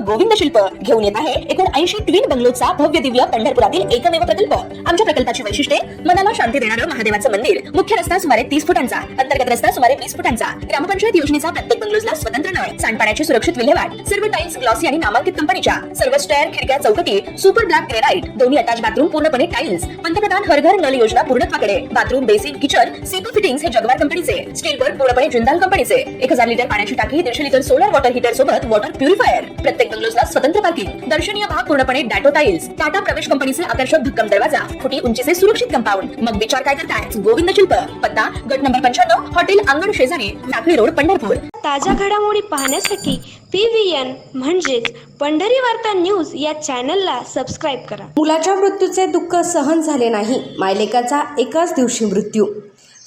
गोविंद शिल्प घेऊन येत आहे एकूण 80 ट्विन बंगलोचा भव्य दिव्य पंढरपुरातील एकमेव प्रकल्प। आमच्या प्रकल्पाची वैशिष्ट्ये मनाला शांती देणारं महादेवाचं मंदिर, मुख्य रस्ता सुमारे 30 फुटांचा, अंतर्गत रस्ता सुमारे 20 फुटांचा, ग्रामपंचायत योजनेचा प्रत्येक बंगलोजला स्वतंत्र नळ, सांडपाण्याची सुरक्षित विल्हेवाट, सर्व टाइल्स ग्लॉसी आणि नामांकित कंपनीच्या, सर्व स्टेअर, खिडक्या, चौकटी सुपर ब्लॅक ग्रेनाइट, दोन्ही अटॅच बाथरूम पूर्णपणे टाइल्स, पंतप्रधान हर घर नल योजना पूर्णत्वाकडे, bathroom, basin, kitchen, CP fittings हे जगवार कंपनीचे, स्टील वर्क पूर्णपणे जिंदाल कंपनीचे, 1000 लिटर पाण्याची टाकी, 150 लिटर सोलर वॉटर हीटर सोबत वॉटर प्युरिफायर, प्रत्येक बंगलोजला स्वतंत्र पार्किंग, दर्शनीय भाग पूर्णपणे डॅटो टाइल्स, टाटा प्रवेश कंपनीचे आकर्षक भक्कम दरवाजा, फुटी उंचीचे सुरक्षित कंपाऊंड। मग विचार काय करताय? गोविंद शिल्प, पत्ता गट नंबर 95, हॉटेल अंगण शेजारी, टाकळी रोड, पंढरपूर। ताज्या घडामोडी पाहण्यासाठी PVN म्हणजेच पंढरी वार्ता न्यूज या चॅनलला सबस्क्राईब करा। मुलाच्या मृत्यूचे दुःख सहन झाले नाही, मायलेकाचा एकाच दिवशी मृत्यू।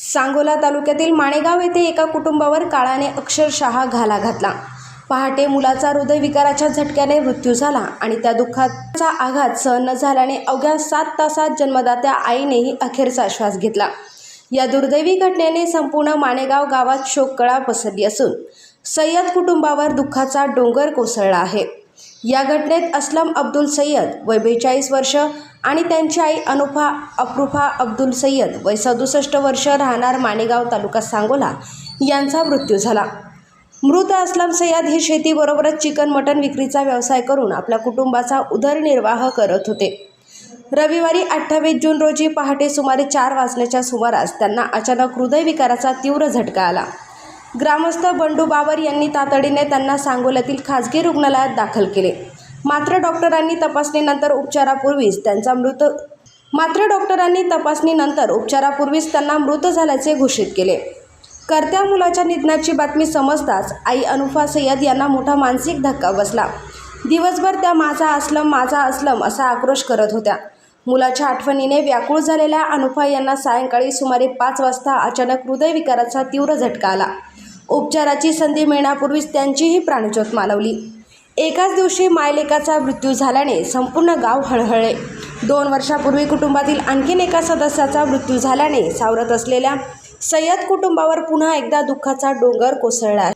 सांगोला तालुक्यातील माणेगाव येथे एका कुटुंबावर काळाने अक्षरशः घाला घातला। पहाटे मुलाचा हृदयविकाराच्या झटक्याने मृत्यू झाला आणि त्या दुःखाचा आघात सहन न झाल्याने अवघ्या 7 तासात जन्मदात्या आईनेही अखेरचा श्वास घेतला। या दुर्दैवी घटनेने संपूर्ण माणेगाव गावात शोककळा पसरली असून सय्यद कुटुंबावर दुःखाचा डोंगर कोसळला आहे। या घटनेत असलम अब्दुल सय्यद वय 42 वर्ष आणि त्यांची आई अप्रूफा अब्दुल सय्यद वय 67 वर्ष राहणार माणेगाव तालुका सांगोला यांचा मृत्यू झाला। मृत असलम सय्यद हे शेतीबरोबरच चिकन मटण विक्रीचा व्यवसाय करून आपल्या कुटुंबाचा उदरनिर्वाह करत होते। रविवारी 28 जून रोजी पहाटे सुमारे 4 वाजण्याच्या सुमारास त्यांना अचानक हृदयविकाराचा तीव्र झटका आला। ग्रामस्थ बंडू बाबर यांनी तातडीने त्यांना सांगोल्यातील खाजगी रुग्णालयात दाखल केले। मात्र डॉक्टरांनी तपासणीनंतर उपचारापूर्वीच त्यांना मृत झाल्याचे घोषित केले। कर्त्या मुलाच्या निधनाची बातमी समजताच आई अनुफा सय्यद यांना मोठा मानसिक धक्का बसला। दिवसभर त्या माझा असलम असा आक्रोश करत होत्या। मुलाच्या आठवणीने व्याकुळ झालेल्या अनुफा यांना सायंकाळी सुमारे 5 वाजता अचानक हृदयविकाराचा तीव्र झटका आला। उपचाराची संधी मिळण्यापूर्वीच त्यांचीही प्राणज्योत मालवली। एकाच दिवशी मायलेकाचा मृत्यू झाल्याने संपूर्ण गाव हळहळले। 2 वर्षापूर्वी कुटुंबातील आणखीन एका सदस्याचा मृत्यू झाल्याने सावरत असलेल्या सय्यद कुटुंबावर पुन्हा एकदा दुःखाचा डोंगर कोसळला आहे।